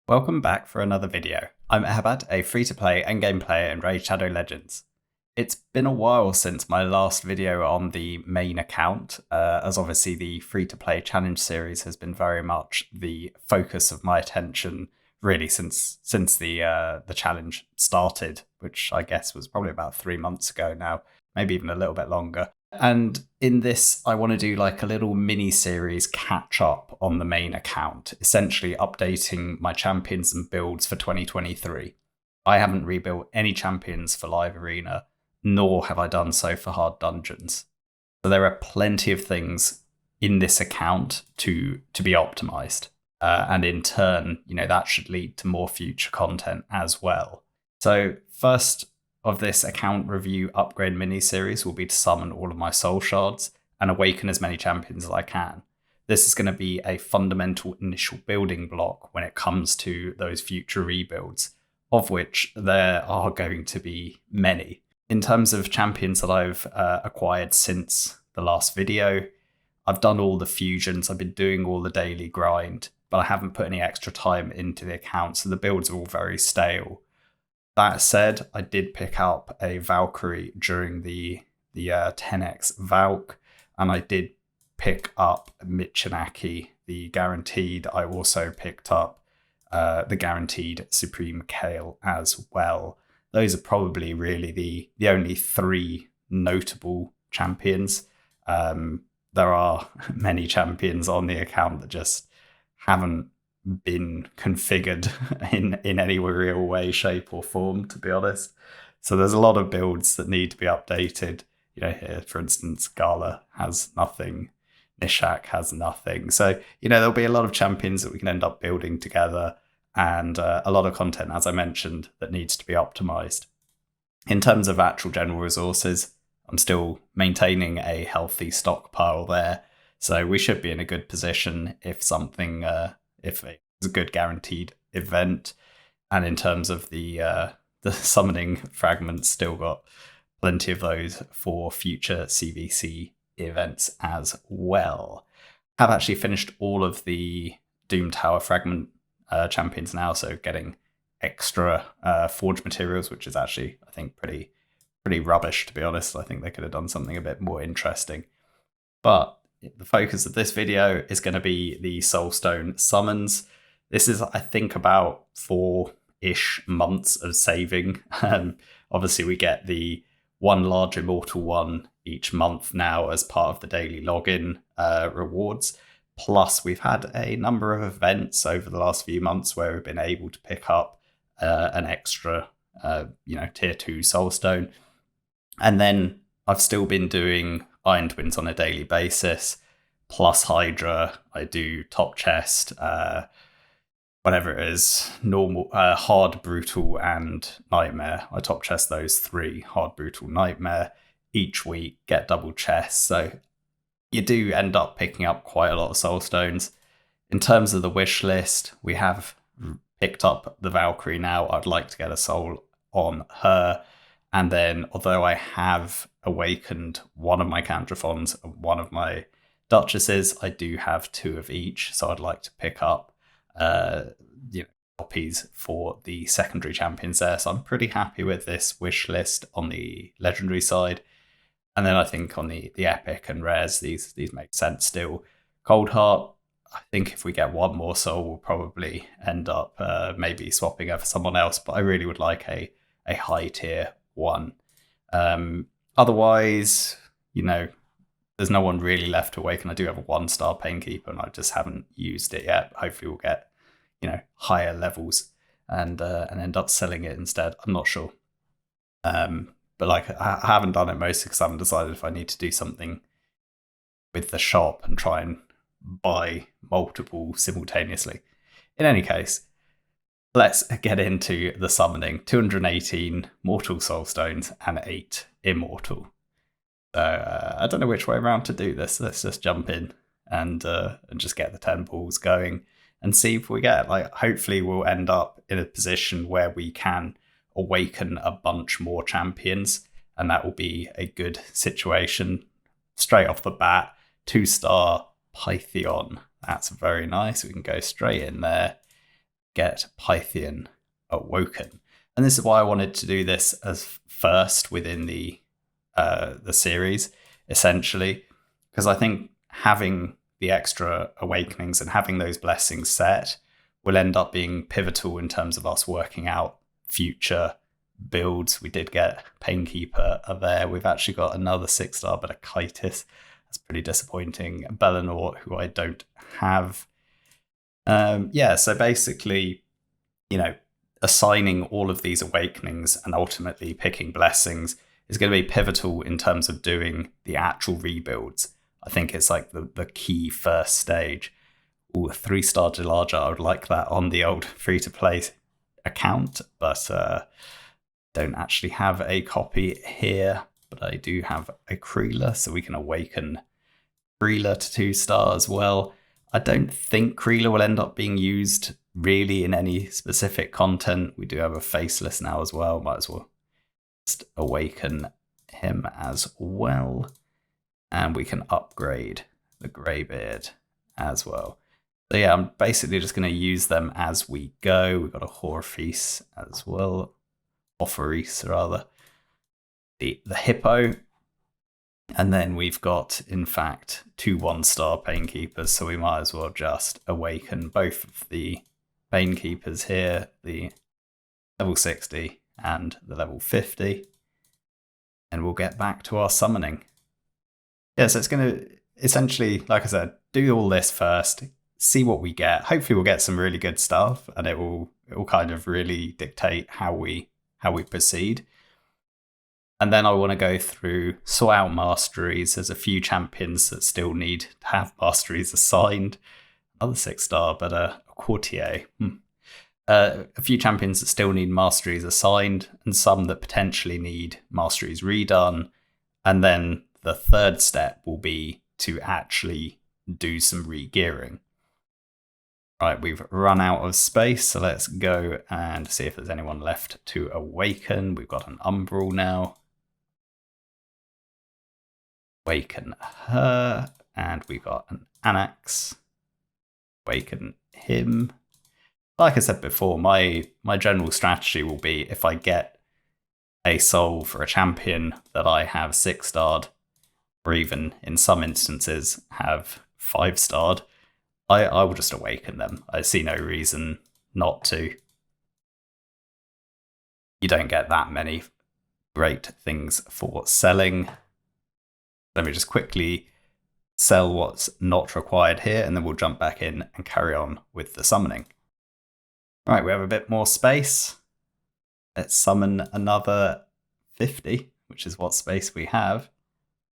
Welcome back for another video. I'm Eharbad, a free-to-play endgame player in Raid Shadow Legends. It's been a while since my last video on the main account, as obviously the free-to-play challenge series has been very much the focus of my attention really since the challenge started, which I guess was probably about 3 months ago now, maybe even a little bit longer. And in this, I want to do like a little mini series catch up on the main account, essentially updating my champions and builds for 2023. I haven't rebuilt any champions for Live Arena, nor have I done so for Hard Dungeons. So there are plenty of things in this account to be optimized. And in turn, that should lead to more future content as well. So first of this account review upgrade mini-series will be to summon all of my Soulshards and awaken as many champions as I can. This is going to be a fundamental initial building block when it comes to those future rebuilds, of which there are going to be many. In terms of champions that I've acquired since the last video, I've done all the fusions, I've been doing all the daily grind, but I haven't put any extra time into the account, so the builds are all very stale. That said, I did pick up a Valkyrie during the 10x Valk, and I did pick up Michinaki, the guaranteed. I also picked up the guaranteed Supreme Kale as well. Those are probably really the only three notable champions. There are many champions on the account that just haven't been configured in any real way, shape or form, to be honest. So there's a lot of builds that need to be updated. Here, for instance, Gala has nothing, Nishak has nothing. So, there'll be a lot of champions that we can end up building together and a lot of content, as I mentioned, that needs to be optimized. In terms of actual general resources, I'm still maintaining a healthy stockpile there. So we should be in a good position if something, if it's a good guaranteed event. And in terms of the summoning fragments, still got plenty of those for future CVC events as well. Have actually finished all of the Doom Tower fragment champions now, so getting extra forge materials, which is actually, I think, pretty rubbish, to be honest. I think they could have done something a bit more interesting. But the focus of this video is going to be the Soulstone summons. This is, I think, about 4-ish months of saving. Obviously, we get the one large immortal one each month now as part of the daily login rewards. Plus, we've had a number of events over the last few months where we've been able to pick up an extra, tier 2 Soulstone. And then I've still been doing Iron Twins on a daily basis, plus Hydra. I do top chest, whatever it is, normal, hard, brutal, and nightmare. I top chest those 3, hard, brutal, nightmare, each week, get double chest. So you do end up picking up quite a lot of soul stones. In terms of the wish list, we have picked up the Valkyrie now. I'd like to get a soul on her. And then, although I have awakened one of my Candrafons and one of my Duchesses, I do have 2 of each. So I'd like to pick up copies for the secondary champions there. So I'm pretty happy with this wish list on the legendary side. And then I think on the epic and rares, these make sense still. Cold Heart, I think if we get one more soul, we'll probably end up maybe swapping her for someone else. But I really would like a high tier one. Otherwise, there's no one really left to awaken. I do have a 1-star Painkeeper and I just haven't used it yet. Hopefully we'll get, higher levels and end up selling it instead. I'm not sure. But I haven't done it mostly because I haven't decided if I need to do something with the shop and try and buy multiple simultaneously. In any case, let's get into the summoning. 218 mortal soul stones and 8 immortal. So I don't know which way around to do this. Let's just jump in and just get the 10 balls going and see if we get, hopefully we'll end up in a position where we can awaken a bunch more champions, and that will be a good situation. Straight off the bat, 2-star Pythion. That's very nice. We can go straight in there. get Pythian awoken. And this is why I wanted to do this as first within the series, essentially, because I think having the extra awakenings and having those blessings set will end up being pivotal in terms of us working out future builds. We did get Painkeeper there. We've actually got another 6-star, but a Chitis. That's pretty disappointing. Bellinor, who I don't have. So basically, assigning all of these awakenings and ultimately picking blessings is going to be pivotal in terms of doing the actual rebuilds. I think it's like the key first stage. Ooh, a 3-star Delarger, I would like that on the old free-to-play account, but don't actually have a copy here. But I do have a Kreela, so we can awaken Kreela to 2-star as well. I don't think Kreela will end up being used really in any specific content. We do have a Faceless now as well. Might as well just awaken him as well. And we can upgrade the Greybeard as well. So yeah, I'm basically just going to use them as we go. We've got a Horfeast as well. Offereast, rather. The Hippo. And then we've got, in fact, 2 1-star Painkeepers, so we might as well just awaken both of the Painkeepers here, the level 60 and the level 50. And we'll get back to our summoning. Yeah, so it's going to essentially, like I said, do all this first, see what we get. Hopefully we'll get some really good stuff, and it will kind of really dictate how we proceed. And then I want to go through, sort out masteries. There's a few champions that still need to have masteries assigned. Another 6-star, but a courtier. A few champions that still need masteries assigned, and some that potentially need masteries redone. And then the third step will be to actually do some re-gearing. Right, we've run out of space, so let's go and see if there's anyone left to awaken. We've got an Umbral now. Awaken her, and we got an Anax. Awaken him. Like I said before, my general strategy will be, if I get a soul for a champion that I have 6-starred, or even in some instances have 5-starred, I will just awaken them. I see no reason not to. You don't get that many great things for selling. Let me just quickly sell what's not required here, and then we'll jump back in and carry on with the summoning. Right, we have a bit more space. Let's summon another 50, which is what space we have.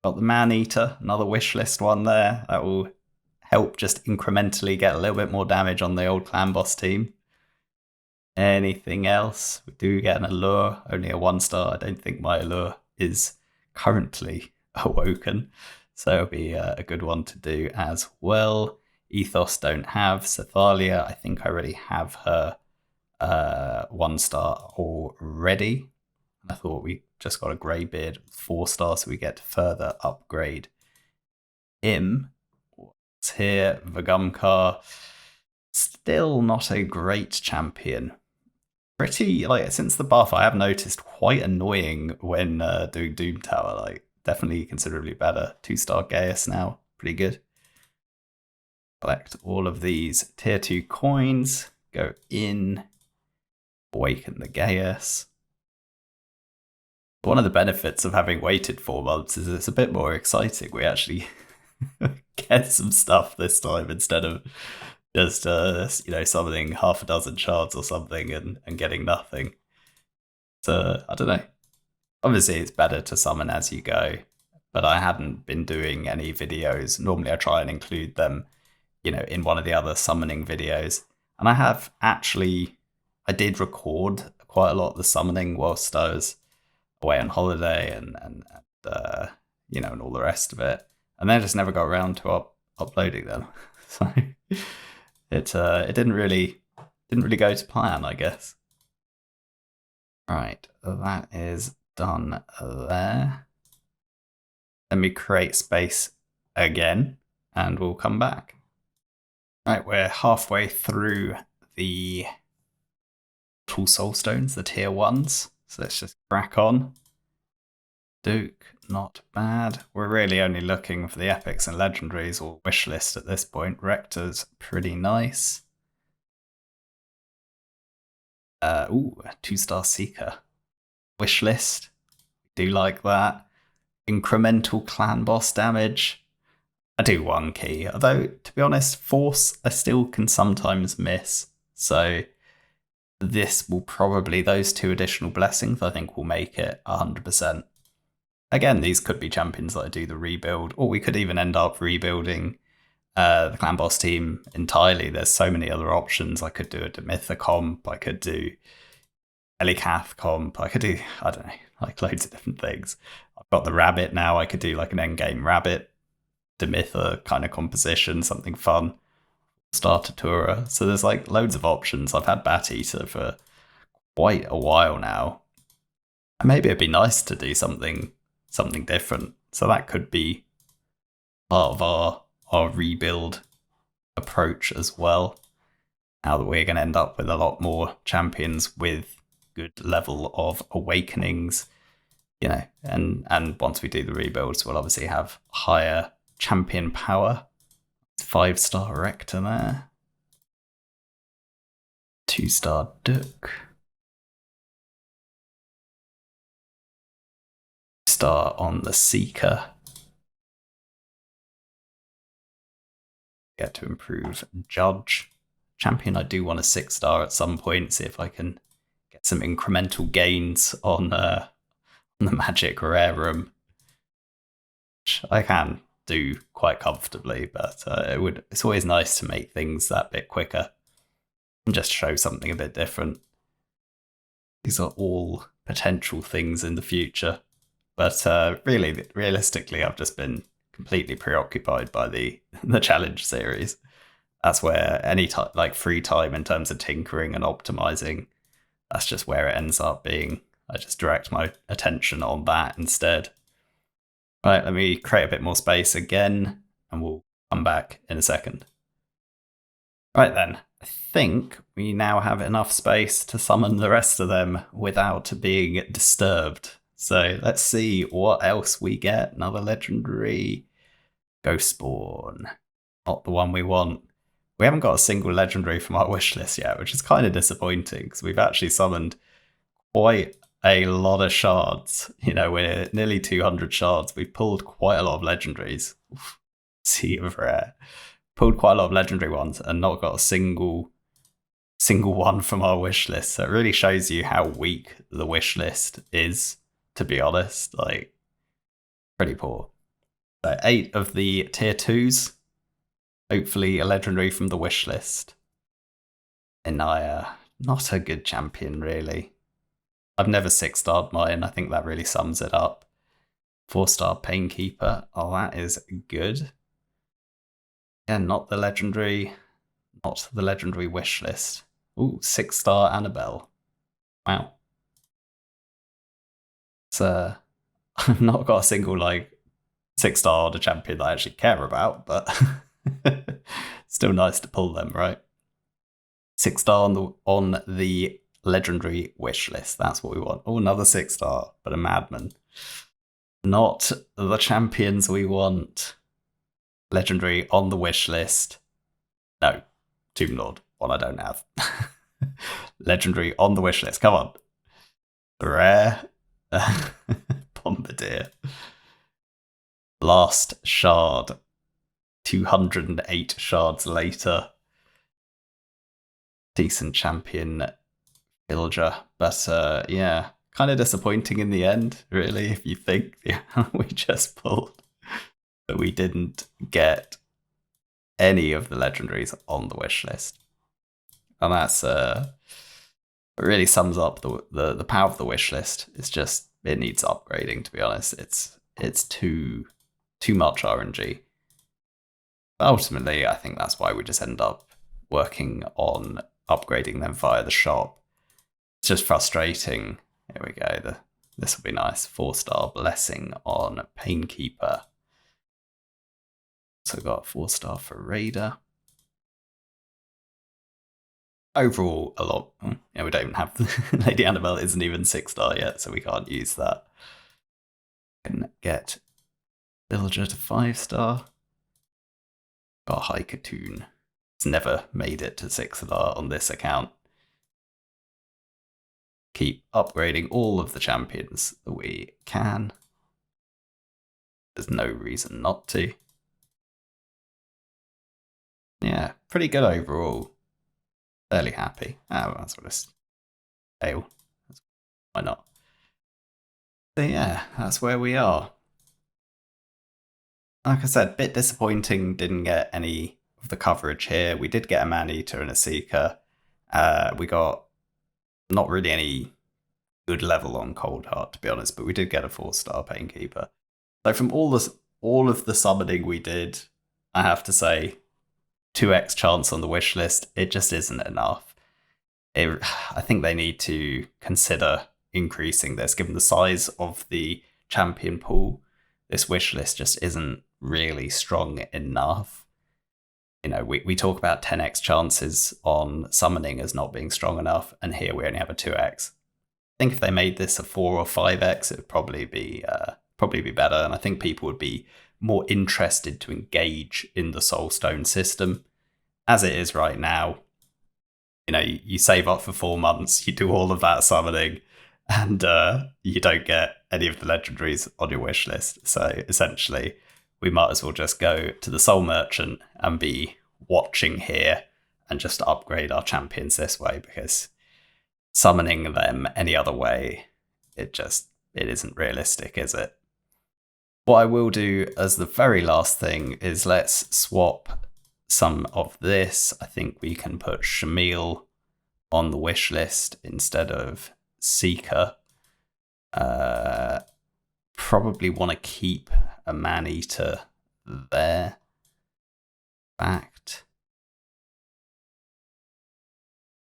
Got the Man-Eater, another wishlist one there. That will help just incrementally get a little bit more damage on the old clan boss team. Anything else? We do get an Allure, only a 1-star. I don't think my Allure is currently awoken, so it'll be a good one to do as well. Ethos don't have. Sethalia, I think I already have her 1-star already. I thought we just got a Greybeard 4-star, so we get to further upgrade him. What's here? Vagumkar, still not a great champion. Pretty, since the buff, I have noticed quite annoying when doing Doom Tower. Definitely considerably better. 2-star Gaius now, pretty good. Collect all of these tier 2 coins, go in, awaken the Gaius. One of the benefits of having waited 4 months is it's a bit more exciting. We actually get some stuff this time instead of just summoning half a dozen shards or something and getting nothing. So I don't know. Obviously it's better to summon as you go, but I hadn't been doing any videos. Normally I try and include them, in one of the other summoning videos. And I did record quite a lot of the summoning whilst I was away on holiday and all the rest of it. And then I just never got around to uploading them. So it didn't really go to plan, I guess. Right, that is done there. Let me create space again, and we'll come back. Right, we're halfway through the Immortal Soul Stones, the tier 1s. So let's just crack on. Duke, not bad. We're really only looking for the epics and legendaries or wishlist at this point. Rector's pretty nice. Ooh, a 2-star Seeker. Wishlist. Do like that. Incremental clan boss damage. I do 1 key, although to be honest, Force I still can sometimes miss. So this will probably, those 2 additional blessings I think will make it 100%. Again, these could be champions that I do the rebuild, or we could even end up rebuilding the clan boss team entirely. There's so many other options. I could do a Demitha comp, I could do Elikath comp, I could do, I don't know, like loads of different things. I've got the rabbit now, I could do like an endgame rabbit, Demitha kind of composition, something fun, starter Tura. So there's like loads of options. I've had Bat Eater for quite a while now. And maybe it'd be nice to do something different. So that could be part of our rebuild approach as well. Now that we're going to end up with a lot more champions with good level of awakenings, you know, and once we do the rebuilds, we'll obviously have higher champion power. 5-star Rector there. 2-star Duke. Star on the Seeker. Get to improve Judge. Champion, I do want a 6-star at some point, see if I can get some incremental gains on the Magic Rare Room, which I can do quite comfortably, but it's always nice to make things that bit quicker and just show something a bit different. These are all potential things in the future, but realistically, I've just been completely preoccupied by the challenge series. That's where any time, like free time in terms of tinkering and optimizing, that's just where it ends up being. I just direct my attention on that instead. Right, let me create a bit more space again, and we'll come back in a second. Right then, I think we now have enough space to summon the rest of them without being disturbed. So let's see what else we get. Another legendary Ghost Spawn. Not the one we want. We haven't got a single legendary from our wish list yet, which is kind of disappointing because we've actually summoned quite a lot of shards. You know, we're nearly 200 shards. We've pulled quite a lot of legendaries. Sea of rare. Pulled quite a lot of legendary ones and not got a single one from our wish list. So it really shows you how weak the wish list is, to be honest. Like, pretty poor. So 8 of the tier 2s. Hopefully a legendary from the wish list. Inaya, not a good champion, really. I've never 6-starred mine. I think that really sums it up. 4-star Painkeeper. Oh, that is good. Yeah, not the legendary wish list. Ooh, 6-star Annabelle. Wow. So I've not got a single like 6-star order champion that I actually care about, but still nice to pull them, right? 6-star on the legendary wish list. That's what we want. Oh, another 6-star, but a madman. Not the champions we want. Legendary on the wish list. No, Tomb Lord. One I don't have. Legendary on the wish list. Come on. Rare. Bombardier. Last shard. 208 shards later. Decent champion villager. But yeah, kind of disappointing in the end, really, if you think we just pulled. But we didn't get any of the legendaries on the wish list. And that's it really sums up the power of the wish list. It's just, it needs upgrading, to be honest. It's too much RNG. But ultimately, I think that's why we just end up working on upgrading them via the shop. It's just frustrating. Here we go. This will be nice. 4-star Blessing on Painkeeper. So got 4-star for Raider. overall a lot. Yeah, we don't even have Lady Annabelle isn't even 6-star yet, so we can't use that. Can get Villager to 5-star. Got High Cartoon. It's never made it to 6-star on this account. Keep upgrading all of the champions that we can. There's no reason not to. Yeah, pretty good overall. Fairly happy. Oh, that's what it's tail. Why not? So yeah, that's where we are. Like I said, bit disappointing didn't get any of the coverage here. We did get a Man-Eater and a Seeker. We got not really any good level on Cold Heart, to be honest, but we did get a 4-star Painkeeper. So from all of the summoning we did, I have to say, 2x chance on the wish list, it just isn't enough. I think they need to consider increasing this, given the size of the champion pool. This wish list just isn't really strong enough. You know, we talk about 10x chances on summoning as not being strong enough, and here we only have a 2x. I think if they made this a 4 or 5x, it would probably be better, and I think people would be more interested to engage in the Soulstone system. As it is right now, you know, you save up for 4 months, you do all of that summoning, and you don't get any of the legendaries on your wish list. So essentially, we might as well just go to the Soul Merchant and be watching here and just upgrade our champions this way, because summoning them any other way, it isn't realistic, is it? What I will do as the very last thing is let's swap some of this. I think we can put Shamil on the wish list instead of Seeker. Probably want to keep a Man-Eater there. Fact.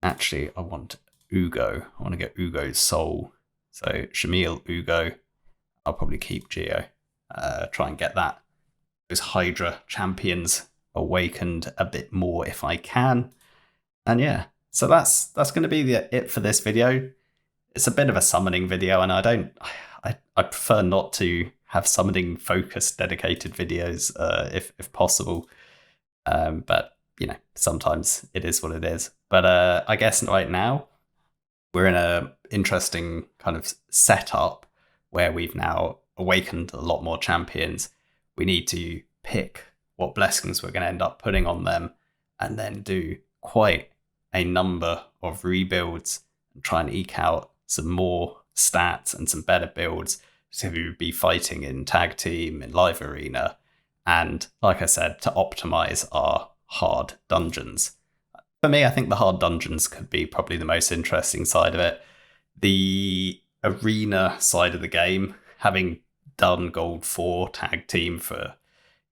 Actually, I want Ugo. I want to get Ugo's soul. So Shamil, Ugo. I'll probably keep Geo. Try and get those Hydra champions awakened a bit more if I can. And yeah, so that's going to be it for this video. It's a bit of a summoning video, and I prefer not to have summoning focused dedicated videos if possible. But you know, sometimes it is what it is. But I guess right now we're in a interesting kind of setup where we've now awakened a lot more champions. We need to pick what blessings we're going to end up putting on them, and then do quite a number of rebuilds and try and eke out some more stats and some better builds to be fighting in tag team, in live arena, and like I said, to optimize our hard dungeons. For me, I think the hard dungeons could be probably the most interesting side of it. The arena side of the game, having done Gold 4 tag team for,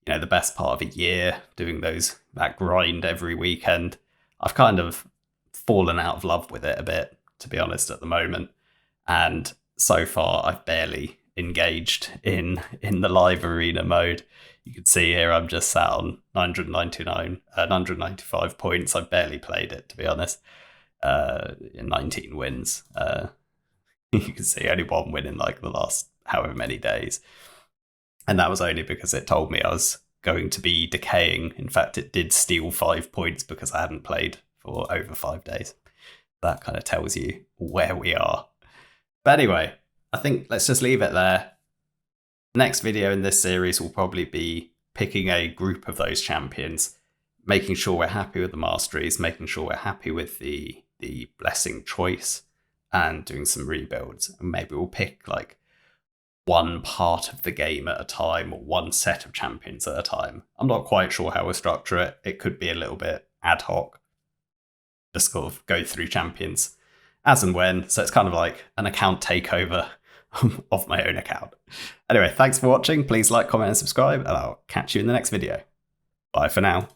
you know, the best part of a year, doing that grind every weekend, I've kind of fallen out of love with it a bit, to be honest, at the moment. And so far, I've barely engaged in the live arena mode. You can see here I'm just sat on 995 points. I've barely played it, to be honest. 19 wins. You can see only 1 win in like the last however many days. And that was only because it told me I was going to be decaying. In fact, it did steal 5 points because I hadn't played for over 5 days. That kind of tells you where we are. But anyway, I think let's just leave it there. Next video in this series will probably be picking a group of those champions, making sure we're happy with the masteries, making sure we're happy with the blessing choice, and doing some rebuilds. And maybe we'll pick like one part of the game at a time, or one set of champions at a time. I'm not quite sure how we'll structure it. It could be a little bit ad hoc, just sort of go through champions as and when. So it's kind of like an account takeover of my own account. Anyway, thanks for watching. Please like, comment, and subscribe, and I'll catch you in the next video. Bye for now.